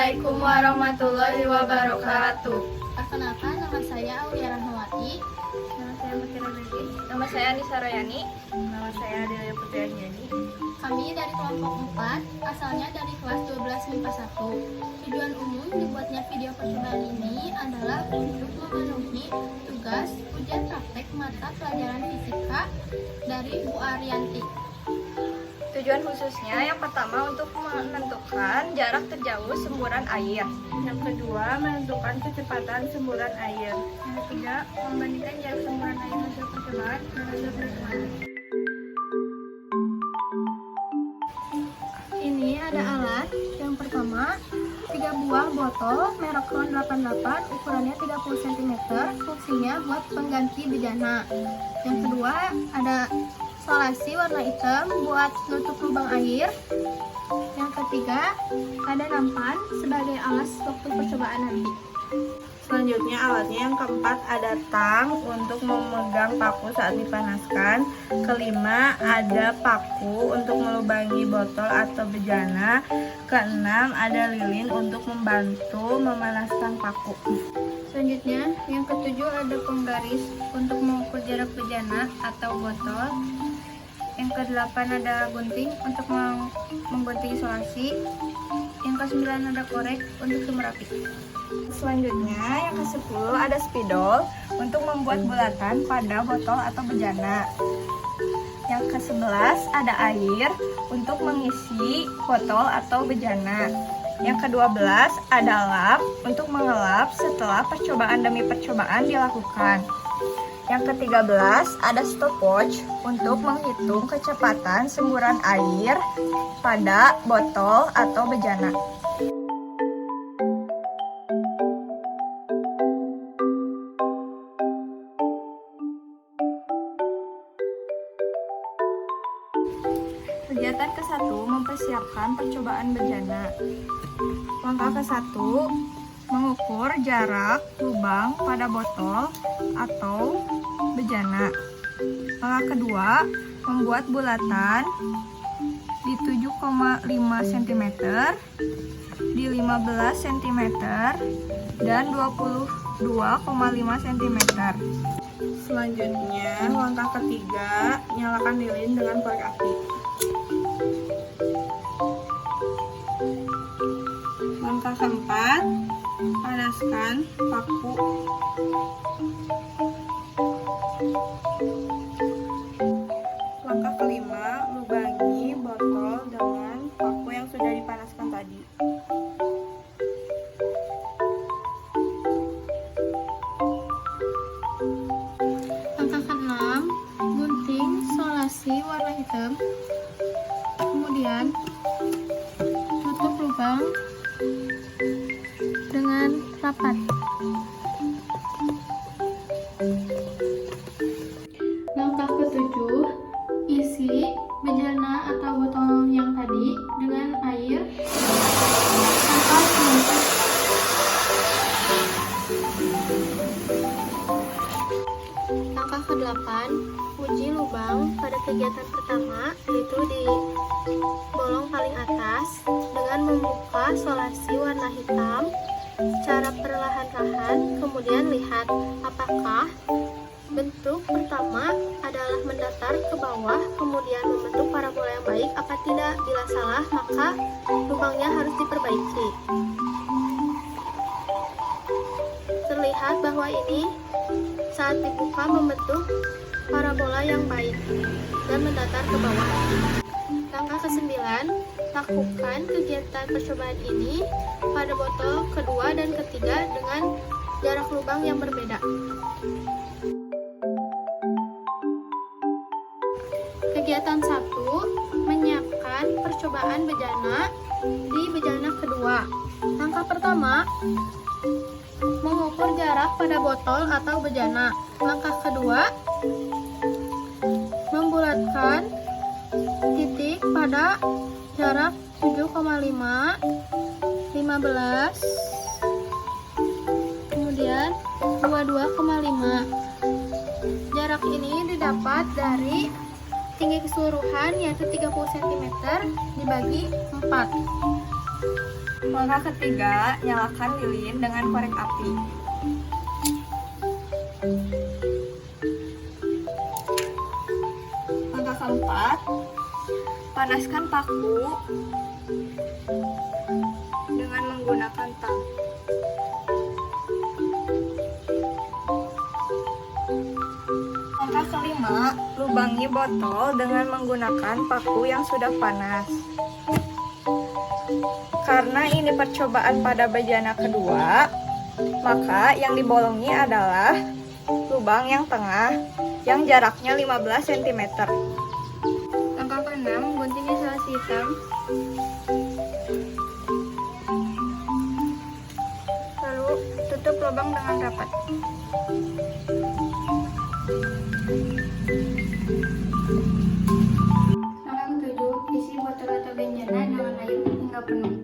Assalamualaikum warahmatullahi wabarakatuh. Perkenalkan, nama saya Aulia Rahmawati. Nama saya Mutiara Nadi. Nama saya Anissa Royani. Nama saya Adelia Putri Anjani. Kami dari kelompok 4, asalnya dari kelas 12 MIPA 1. Tujuan umum dibuatnya video percobaan ini adalah untuk memenuhi tugas ujian praktek mata pelajaran fisika dari Bu Arianti. Tujuan khususnya yang pertama untuk menentukan jarak terjauh semburan air. Yang kedua, menentukan kecepatan semburan air. Yang ketiga, membandingkan jarak semburan air hasil percobaan dan hasil perhitungan. Ini ada alat. Yang pertama, 3 buah botol merek Ron 88, ukurannya 30 cm, fungsinya buat pengganti bejana. Yang kedua, ada solasi warna hitam buat nutup lubang air. Yang ketiga, ada nampan sebagai alas waktu percobaan nanti. Selanjutnya alatnya yang keempat ada tang untuk memegang paku saat dipanaskan. Kelima ada paku untuk melubangi botol atau bejana. Keenam ada lilin untuk membantu memanaskan paku. Selanjutnya, yang ketujuh ada penggaris untuk mengukur jarak bejana atau botol. Yang kedelapan ada gunting untuk menggunting isolasi. Yang kesembilan ada korek untuk sumber api. Selanjutnya yang ke-10 ada spidol untuk membuat bulatan pada botol atau bejana. Yang ke-11 ada air untuk mengisi botol atau bejana. Yang ke-12 ada lap untuk mengelap setelah percobaan demi percobaan dilakukan. Yang ke-13 ada stopwatch untuk menghitung kecepatan semburan air pada botol atau bejana. Kegiatan ke-1 mempersiapkan percobaan bejana. Langkah ke-1 mengukur jarak lubang pada botol atau bejana. Langkah kedua membuat bulatan di 7,5 cm, di 15 cm, dan 22,5 cm. Selanjutnya langkah ketiga nyalakan lilin dengan korek api. Langkah keempat, panaskan paku. Langkah kelima, lubangi botol dengan paku yang sudah dipanaskan tadi. Langkah keenam, gunting solasi warna hitam. Kemudian tutup lubang dengan rapat. Langkah ketujuh, isi bejana atau botol yang tadi dengan air tanpa menutup. Langkah ke-8, uji lubang pada kegiatan pertama, yaitu di bolong paling atas dengan membuka solasi warna hitam secara perlahan-lahan, kemudian lihat apakah bentuk pertama adalah mendatar ke bawah, kemudian membentuk parabola yang baik apa tidak. Bila salah, maka lubangnya harus diperbaiki. Terlihat bahwa ini saat dibuka membentuk parabola yang baik dan mendatar ke bawah. Langkah ke-9, lakukan kegiatan percobaan ini pada botol kedua dan ketiga dengan jarak lubang yang berbeda. Kegiatan 1, menyiapkan percobaan bejana di bejana kedua. Langkah pertama, mengukur jarak pada botol atau bejana. Langkah kedua, membulatkan titik pada jarak 7,5, 15, kemudian 22,5. Jarak ini didapat dari tinggi keseluruhan yaitu 30 cm dibagi 4. Langkah ketiga, nyalakan lilin dengan korek api. Langkah keempat, panaskan paku dengan menggunakan tang. Langkah kelima, lubangi botol dengan menggunakan paku yang sudah panas. Karena ini percobaan pada bejana kedua, maka yang dibolongi adalah lubang yang tengah yang jaraknya 15 cm. Langkah keenam, gunting isolasi hitam. Lalu tutup lubang dengan rapat. Langkah ketujuh, isi botol atau bejana dengan air hingga penuh.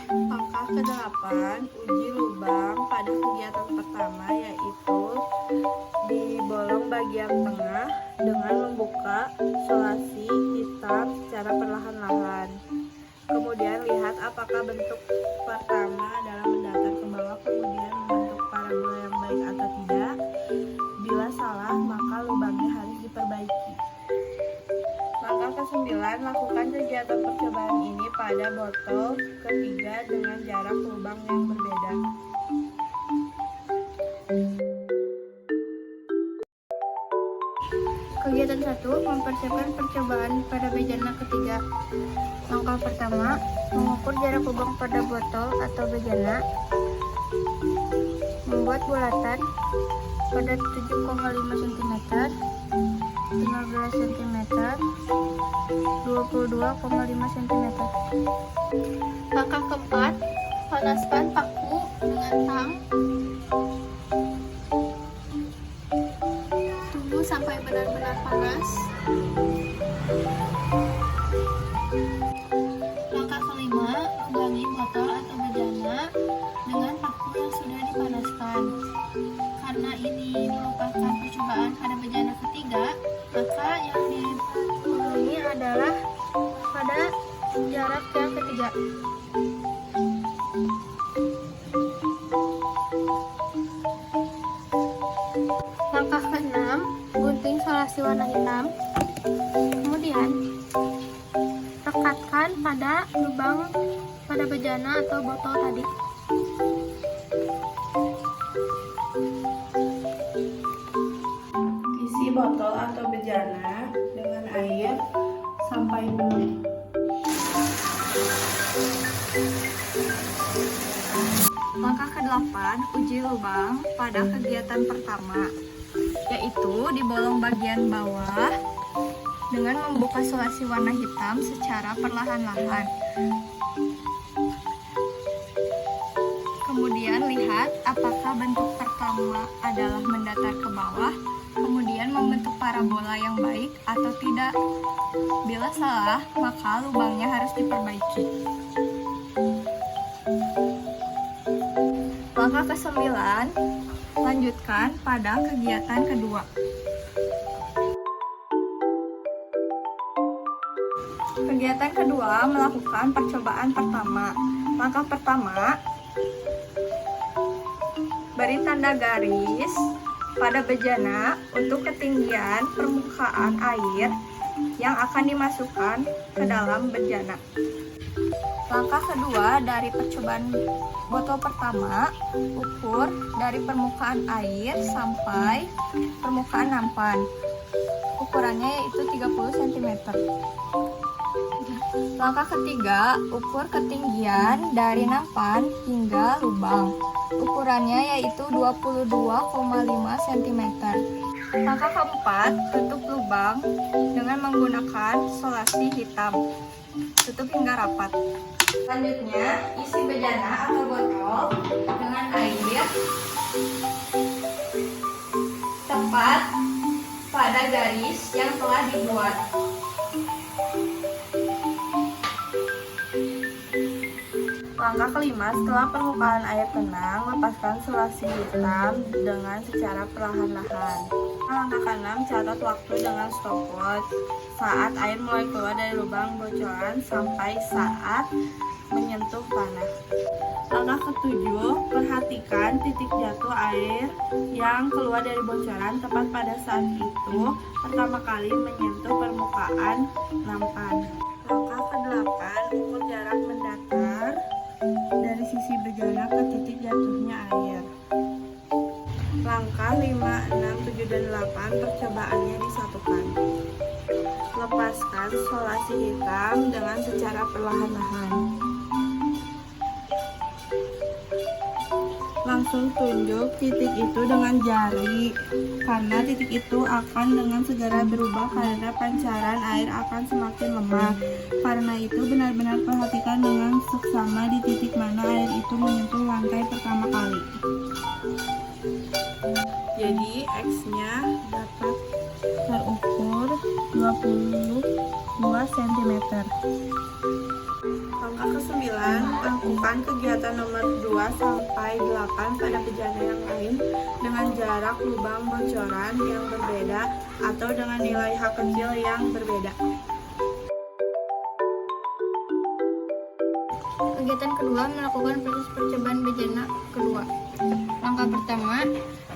Langkah ke-8, uji lubang pada kegiatan pertama, yaitu di bolong bagian tengah dengan membuka solasi hitam secara perlahan-lahan. Kemudian lihat apakah bentuk pertama adalah mendatar ke bawah, kemudian membentuk parabola yang baik atau tidak. Bila salah, maka lubangnya harus diperbaiki. Langkah ke-9, lakukan kegiatan percobaan ini pada botol ketiga dengan jarak lubang yang berbeda. Kegiatan 1, mempersiapkan percobaan pada bejana ketiga. Langkah pertama, mengukur jarak lubang pada botol atau bejana. Membuat bulatan pada 7,5 cm, 15 cm, 22,5 cm. Langkah keempat, panaskan paku dengan tang. Tunggu sampai benar-benar panas. Langkah kelima, lubangi botol atau bejana dengan paku yang sudah dipanaskan. Karena ini merupakan percobaan pada bejana ketiga, maka yang dibolongi adalah pada jarak yang ketiga. Langkah keenam, gunting solasi warna hitam. Kemudian rekatkan pada lubang pada bejana atau botol tadi. Isi botol atau bejana dengan air sampai penuh. Langkah ke-8, uji lubang pada kegiatan pertama, yaitu di bolong bagian bawah dengan membuka solasi warna hitam secara perlahan-lahan. Kemudian lihat apakah bentuk pertama adalah mendatar ke bawah, kemudian membentuk parabola yang baik atau tidak. Bila salah, maka lubangnya harus diperbaiki. Langkah ke-9, lanjutkan pada kegiatan kedua. Kegiatan kedua melakukan percobaan pertama. Langkah pertama, beri tanda garis pada bejana untuk ketinggian permukaan air yang akan dimasukkan ke dalam bejana. Langkah kedua dari percobaan botol pertama, ukur dari permukaan air sampai permukaan nampan. Ukurannya yaitu 30 cm. Langkah ketiga, ukur ketinggian dari nampan hingga lubang. Ukurannya yaitu 22,5 cm. Langkah keempat, tutup lubang dengan menggunakan solasi hitam. Tutup hingga rapat. Selanjutnya, isi bejana atau botol dengan air tepat pada garis yang telah dibuat. Langkah kelima, setelah permukaan air tenang, lepaskan selasi hitam dengan secara perlahan-lahan. Langkah keenam, catat waktu dengan stopwatch saat air mulai keluar dari lubang bocoran sampai saat menyentuh tanah. Langkah ketujuh, perhatikan titik jatuh air yang keluar dari bocoran tepat pada saat itu pertama kali menyentuh permukaan nampan. Langkah kedelapan, ukur jarak mendatar dari sisi bejana ke titik jatuhnya air. Langkah 5, 6, 7, dan 8 percobaannya disatukan. Lepaskan solasi hitam dengan secara perlahan-lahan. Langsung tunjuk titik itu dengan jari, karena titik itu akan dengan segera berubah karena pancaran air akan semakin lemah. Karena itu benar-benar perhatikan dengan seksama di titik mana air itu menyentuh lantai pertama kali. Jadi X-nya dapat terukur 22 cm. Langkah ke-9, lakukan kegiatan nomor 2 sampai 8 pada bejana yang lain dengan jarak lubang bocoran yang berbeda atau dengan nilai H kecil yang berbeda. Kegiatan kedua, melakukan proses percobaan bejana kedua. Langkah pertama,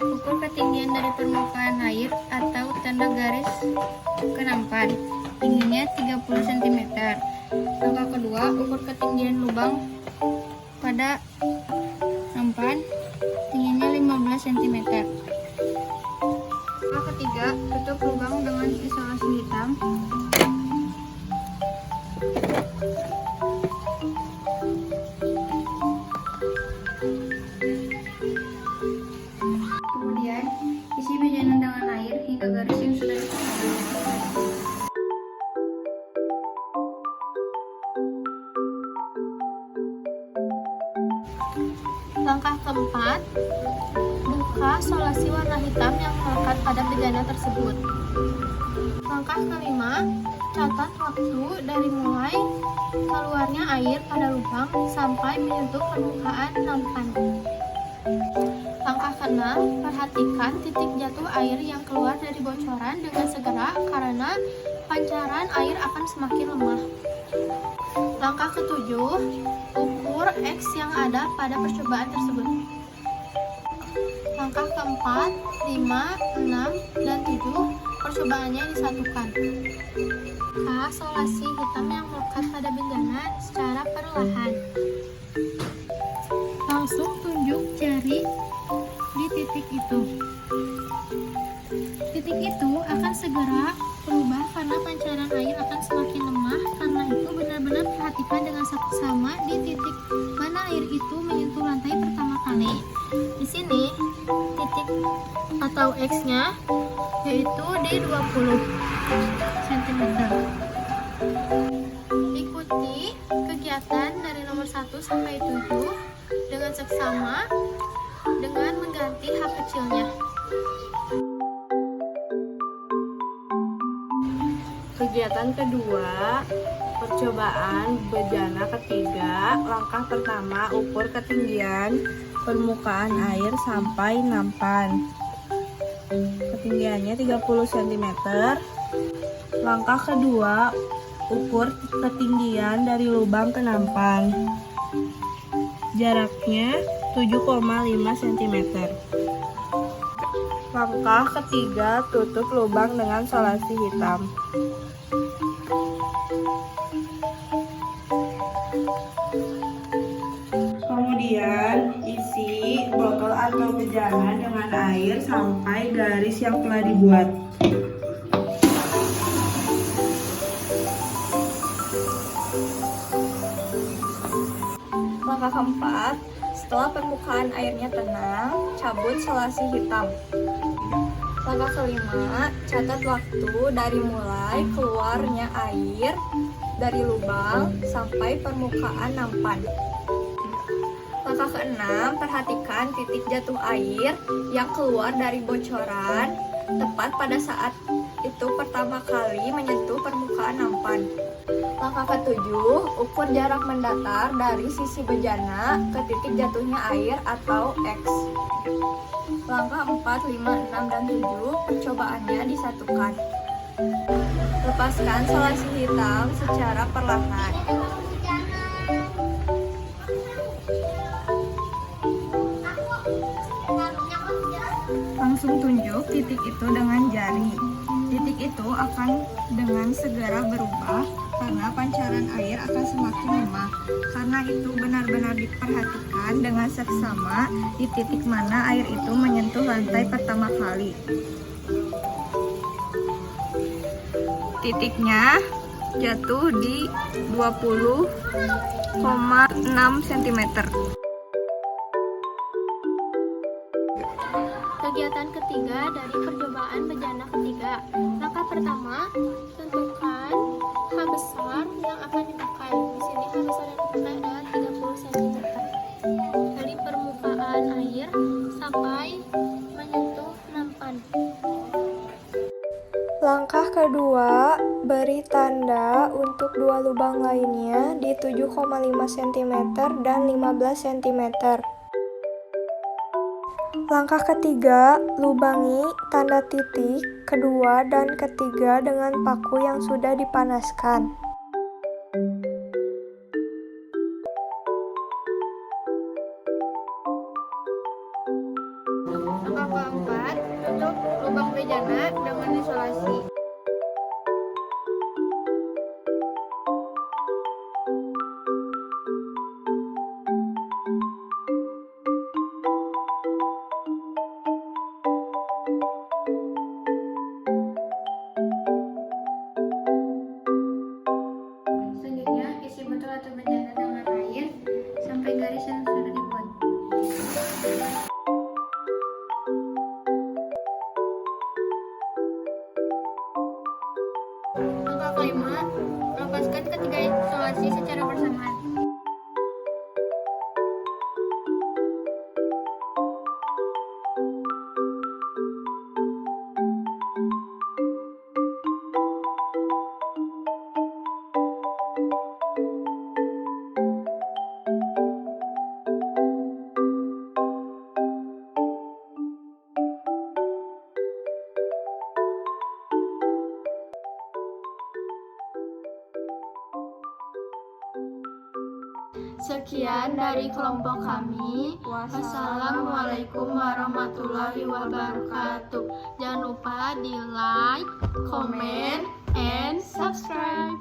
ukur ketinggian dari permukaan air atau tanda garis ke nampan. Tingginya 30 cm. Langkah kedua, ukur ketinggian lubang pada nampan. Tingginya 15 cm. Langkah ketiga, tutup lubang dengan isolasi hitam. Kemudian, isi bejana dengan air hingga garis yang sudah ditentukan. Langkah keempat, buka solasi warna hitam yang melekat pada bejana tersebut. Langkah kelima, catat waktu dari mulai keluarnya air pada lubang sampai menyentuh permukaan nampan. Langkah keenam, perhatikan titik jatuh air yang keluar dari bocoran dengan segera karena pancaran air akan semakin lemah. Langkah ketujuh, ukur X yang ada pada percobaan tersebut. Langkah keempat, 5, 6, dan 7 percobaannya disatukan. K solasi hitam yang melekat pada bejana secara perlahan. Langsung tunjuk jari di titik itu. Titik itu akan segera berubah karena pancaran air akan semakin lemah. Karena itu benar-benar perhatikan dengan seksama di titik mana air itu menyentuh lantai pertama kali. Di sini titik atau X-nya yaitu di 20 cm. Ikuti kegiatan dari nomor 1 sampai 7 dengan seksama dengan mengganti H kecilnya. Kegiatan kedua, percobaan bejana ketiga. Langkah pertama, ukur ketinggian permukaan air sampai nampan. Ketinggiannya 30 cm. Langkah kedua, ukur ketinggian dari lubang ke nampan. Jaraknya 7,5 cm. Langkah ketiga, tutup lubang dengan solasi hitam. Kemudian isi botol atau bejana dengan air sampai garis yang telah dibuat. Langkah keempat, setelah permukaan airnya tenang, cabut solasi hitam. Langkah kelima, catat waktu dari mulai keluarnya air dari lubang sampai permukaan nampan. Langkah keenam, perhatikan titik jatuh air yang keluar dari bocoran tepat pada saat itu pertama kali menyentuh permukaan nampan. Langkah ke-7, ukur jarak mendatar dari sisi bejana ke titik jatuhnya air atau X. Langkah 4, 5, 6, dan 7, percobaannya disatukan. Lepaskan solasi hitam secara perlahan. Langsung tunjuk titik itu dengan jari. Titik itu akan dengan segera berubah karena pancaran air akan semakin lemah. Karena itu benar-benar diperhatikan dengan seksama di titik mana air itu menyentuh lantai pertama kali. Titiknya jatuh di 20,6 cm. Kegiatan ketiga dari percobaan bejana ketiga. Langkah pertama, tentukan H besar yang akan dipakai. Di sini H besar yang dipakai adalah 30 cm. Dari permukaan air sampai menyentuh nampan. Langkah kedua, beri tanda untuk dua lubang lainnya di 7,5 cm dan 15 cm. Langkah ketiga, lubangi tanda titik kedua dan ketiga dengan paku yang sudah dipanaskan. Langkah keempat, tutup lubang bejana dengan isolasi. Selanjutnya, isi botol atau bejana dengan air sampai garis yang sudah dibuat. Langkah kelima, lepaskan ketiga isolasi secara bersamaan. Sekian dari kelompok kami. Wassalamualaikum warahmatullahi wabarakatuh. Jangan lupa di like, comment, and subscribe.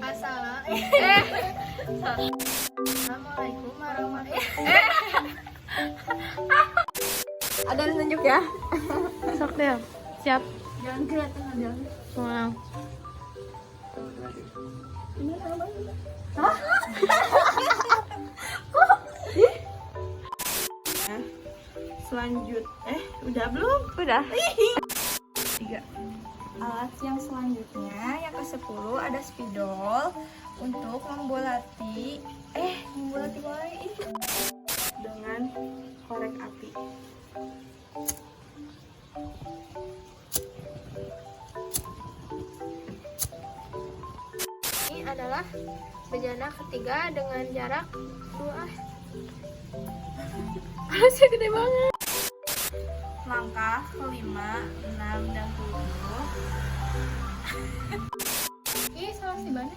Assalamualaikum warahmatullahi Ada yang tunjuk ya? Sok deh. Siap. Jangan kelihatan aja. Wow. Udah belum? Udah. 3. Alat yang selanjutnya yang ke-10 ada spidol untuk membulati Dengan korek api. Ini adalah bejana ketiga dengan jarak 2. Harusnya gede banget. Langkah kelima, 6, dan 7. Ini salah si Bana.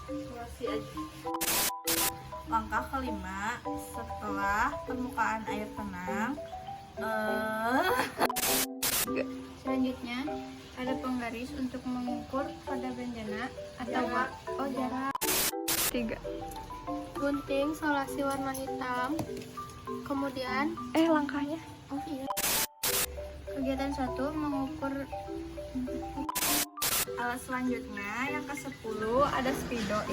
Isolasi aja. Langkah kelima, setelah permukaan air tenang, Selanjutnya ada penggaris untuk mengukur pada bejana atau jarak. 3. Gunting solasi warna hitam. Kemudian Langkahnya. Kegiatan 1 mengukur. Alat selanjutnya yang ke-10 ada spidol.